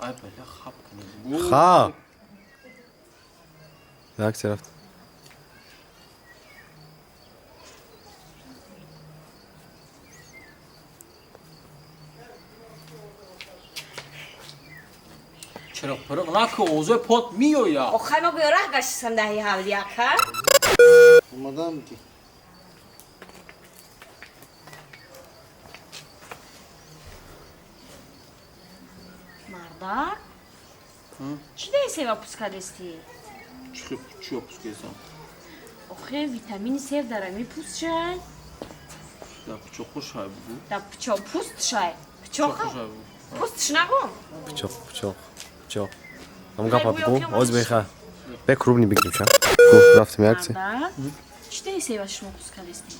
ای بله خواب کنید خواب یک چه رفت چرا پرق نکه اوزه پات میویا آخه ما بیاره گشتم دهی حولی اکه اومدم که مردا چی دهی سیوا پوسکا دستی؟ چی پوس کسام آخه ویتامین سیو داره می پوست شای در پچه خوش های بگو در پچا پوست شای پچا خوش خواه های بگو پوستش نگم پچاق هم گفت بگو آز بیخه بکروب نی بگیم شم گو رفتم یک چه مردا چی دهی سیوا شما پوسکا دستی؟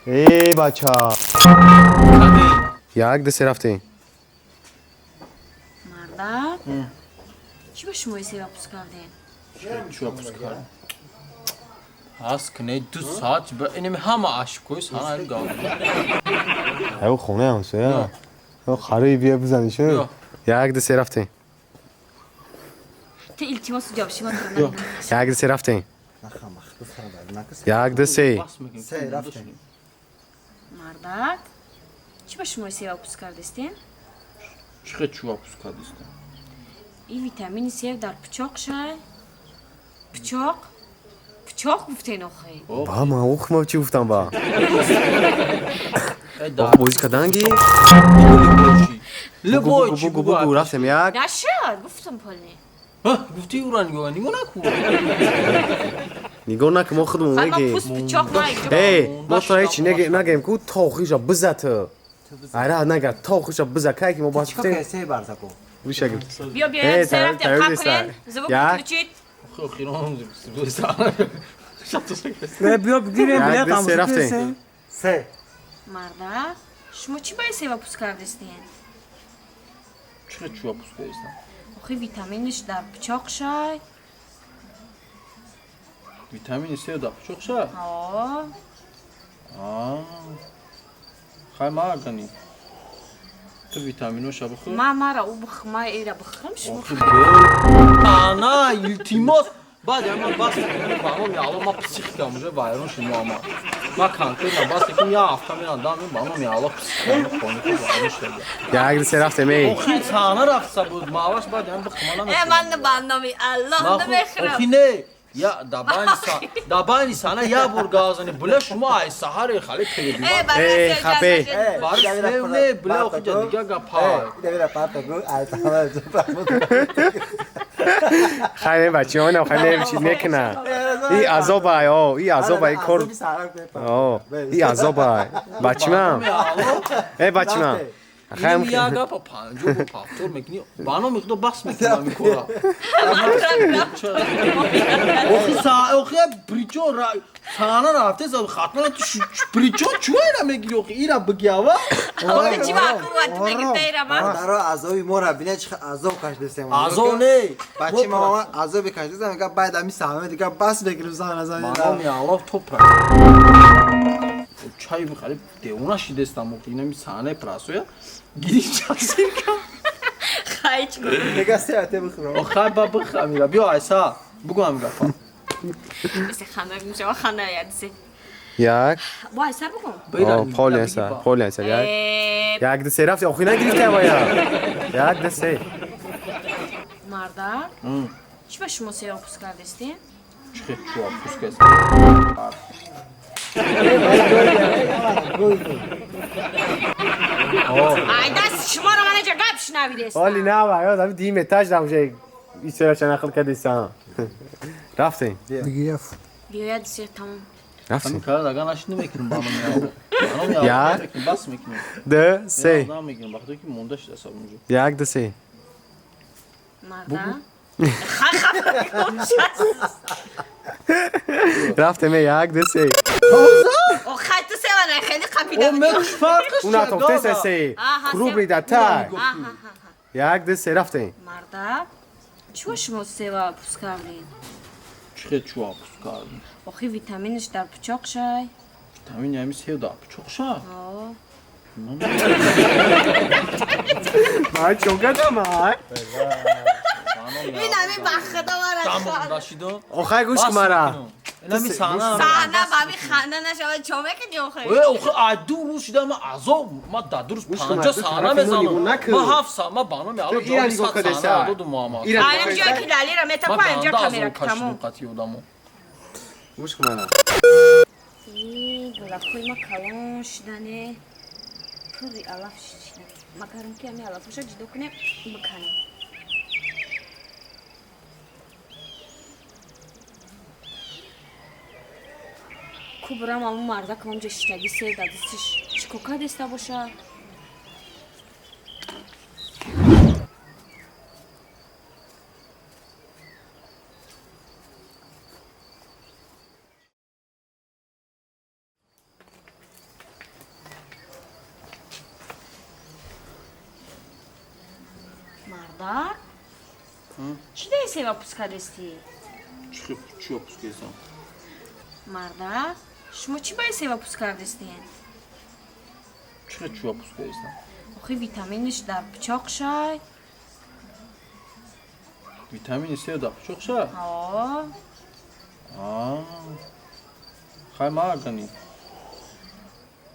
ای بچه یک دسته رفته مردا چی به شما سیوا پوسکا دین؟ چی پوس کردن هست کنه 2 ساعت با اینم همه عشق کوی سانا این گاو او خونه هم سویا او خروی بیا بزنی شو یک دسته رفته تو التماس جابشی من دارم یک دسته رفته نخم مخلوف کنم نکس یک دسته سه رفته مردا چی به شما سیوا پوسکا دستین؟ چی چی پوس کردن این ویتامین سیو در پچاق شای پچاق گفتین آخه با ما اوخ ما چی گفتم با ای اوخ بوزی کدنگی لبای چی بگو رفتم یک نشد گفتم پلنی گفتی اوران گوه نیمو نکو نگاه نکن ما خودمون خواهی ما میگیم پوست پچاق نایجا ای ما تو هیچی نگیم کو تاخیشا بزت اره نگه تاخیشا بزت که ما باز چیکار بتیم کسی برزا کو بوشه بیا یک سه رفتیم خواه کنین زبا بکنید خیران دو ساعت شاتو سکست بیا بگیریم یک دسته رفته سه مردا شما چی باید سیوا پوست کردستین؟ چی پوس کردن آخه ویتامینش در پچاق شای ویتامین سی دا چوخ شا خیلی ما کنی تو ویتامینو شا بخور ما را او ما ایرا بخورم شما انا التماس بعد اما باس بانو یالو ما پسیخ کامجه وایرون شما اما ما کانکر ما باس کنیم یا هفته میان دام بانو یالو پسیخ کنیم وایرون شما یک دسته رفته می اخی تانه رفت بود ماواش بعد هم بخمالا من برنامه الله نمیخورم اخی نه یا دبانی سانه یا برگازنی بله شما ای سحر خالی تلویزیون ای خپه بارش نه بله اخی جدیگه گپا دیگه پارتا گو آیتا خیلی بچه ها نه خیلی نمیشید نکنه ای عذاب های ای عذاب های کار ای عذاب های بچه من ای بچه من خیلی میاگا پا پنجو با پافتور میکنی بانو میخدو بس میکنم میکورا اخی بریچو سانه رفته زب خاتمه تو بریچو چوه نمیگی اخی ایرا بگیاوا آخه چی با قوت بگید دیرم درو عذابی مورا بینه چه عذاب کش دستم عذاب نه بچه ماما عذاب کش دستم میگه بعد امی سامه دیگه بس بگیرم بانو میالا تو پر چای بخری دیونا شیدستم اخی نمی سانه پراسویا گیری چاسی کن خیلی چی گفت دیگه سیاته بخورم آخه با بخمیرا بیا ایسا بگو هم گفت بسی خنده میشه خنده یادسی یک با ایسا بگم پولی هست یک دسته رفته آخی نگرفته باید یک دسته مردا چی به شما سیوا پوست کردستین؟ چه چواب پوست کسی ای دست شما رو من اینجا گپ شنویدستم حالی نه باید همین دیمه تاج نموشه این سرا چه نخل کردیستان رفته دیگه رفت بیا یادسی تمام رفته همین کار داگه نشینه میکنم با من میالا بس میکنم ده سه نه میگم وقتی که مونده شده حساب میگم یک دسته مردا رفته می یک دسته او خیلی تو سیوانه خیلی قبیده بودی مش فرقش اونا توفته سه کروب ریده تای یک دسته رفته مردا چی شما سیوا پوست کردین؟ چه چواب پوست کردن آخی ویتامینش در پچاق شای ویتامین یمی سیو دا چوخ شا آی چوکتم آی این همی بخدا Tamam Raşido. آخه گوش کمارا Nami sana. Sana babi xanda nashava çome ki diyoxi. Ey oxu adu rushida ma azov ma dadurus Uş 50 kumar, sana tarafı mezanım. bunu nakı. Ma hafsa ma bana mi alo İran job goka sana desa. oldu muamma. İran Ayım diyor ki lalira meta Ma koyayım diyor bana kamera azov kaşını tamam. katıyor adamı. گوش کمارا Bula koyma kalon şidane. Puri alaf şidane. Makarım ki ami alaf şa cidokune bıkanım. Kubram amı marda kamca şitagi sevdadı siş. Çikoka desta boşa. Marda? Çi de seva puska desti? Çıkıp çıkıyor puskaysan. Marda? Şmo çi bay seva puska desti? Çıkıp çıkıyor puskaysan. Oxi vitaminish dar pichoq shay. Vitamin istiyor da çok şey. Ha. Aa. Hay ma gani.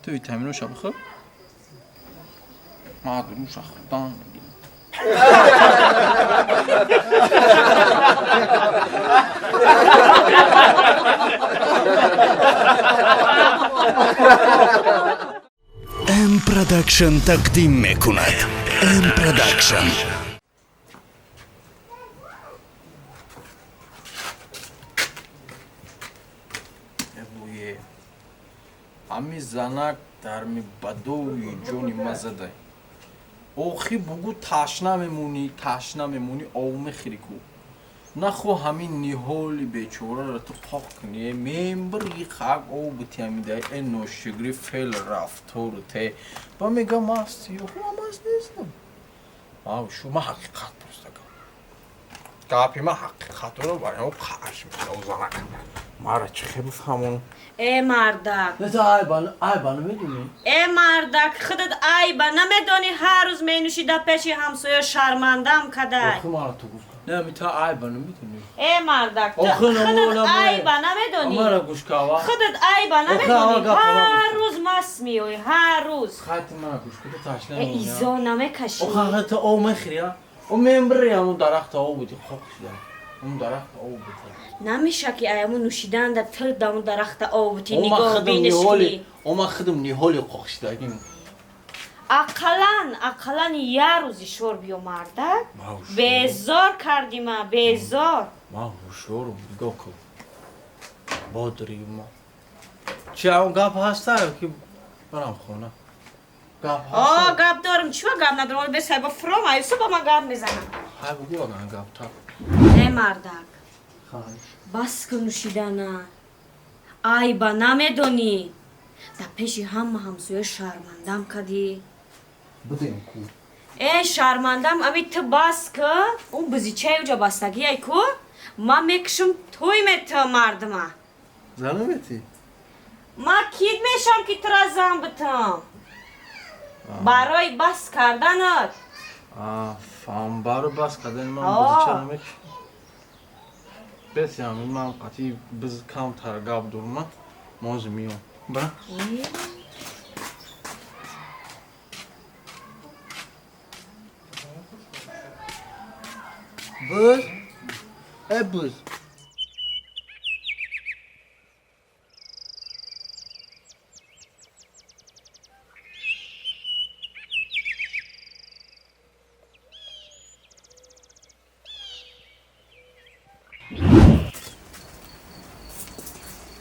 Tu vitamin şa bxı. Ma durum şaxdan. ام پروداکشن تقدیم میکند. ام پروداکشن. Ebuye. Ami zanak dar mi badovi joni mazaday. Oxi bugu tashna memuni ov mekhriku. Naxo hamin niholi bechora ra tu qoqni member yi khag ov bitiamida eno shigri fel raftor te. Ba mega mast yo mas nesnam. Aw shuma haqiqat pustaga. Gapi ma haqiqat ro ba yo qash mi zanak. Mara chhe bifhamon. E mardak. Ne ay bana meduni. E mardak. Khidad ay bana medoni har roz menuşi da peşi hamsoya şarmandam kaday. Mara tu guf. Ne mita ay bana meduni. E mardak. Oxun Khidad ola ay bana medoni. Mara gushkava. Khidad ay bana Oxun medoni. aga Har roz masmiyoy har roz. Khayt mara gushkuda tashna E izo name kashi. Oxan ta o mekhriya. O member ya mu darakta o budi khoqshida. Um darakta o budi. نمیشه که ایامو نوشیدن در تل دامو درخت آبوتی نگاه بینش کنی Oma khidum niholi qoqshdagin. اقلان یه روزی شور بیو مردک بیزار کردیم بیزار Ma hushorum goko. Bodri ma. Chao gap hasta ki baram khona. Gap hasta. گاب دارم چیو گاب ندارم ولی به صاحب فرام ایسو با ما گاب میزنم Hay bugu agan gap ta. نه مردک Khash. بس که نوشیدن ای با نمیدونی در پیشی همسوی شرمندم کدی Budin ku. ای شرمندم امی تو بس که اون بزیچه اوجا بستگی ای کو ما میکشم توی تو مردمه Zanameti. ما کید میشم که ترازم بتم برای بس کردنت Fam baro bas qadan man Aa. bizi chanamek. Bes yani man qati biz kam tar gap durma. Mozmiyo. Ba. Buz. Buz.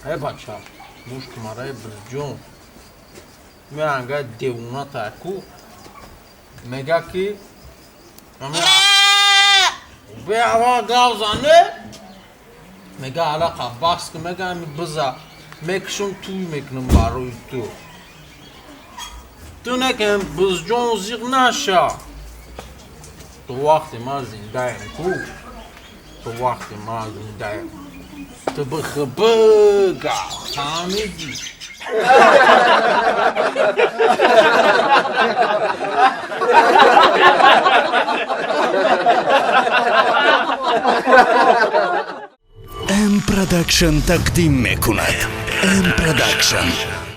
Hey bacha. Mush kumara brzjon. Me anga devuna ta ku. Mega ki. Be ava gavzane. Mega ala qabas ki mega mi bza. Mekshum tu meknum baroy tu. Tu nekem brzjon zignasha. تو وقتی ما زنده کو تو وقتی ما زنده تو بخبگا فهمیدی پروداکشن تقدیم میکند. ام پروداکشن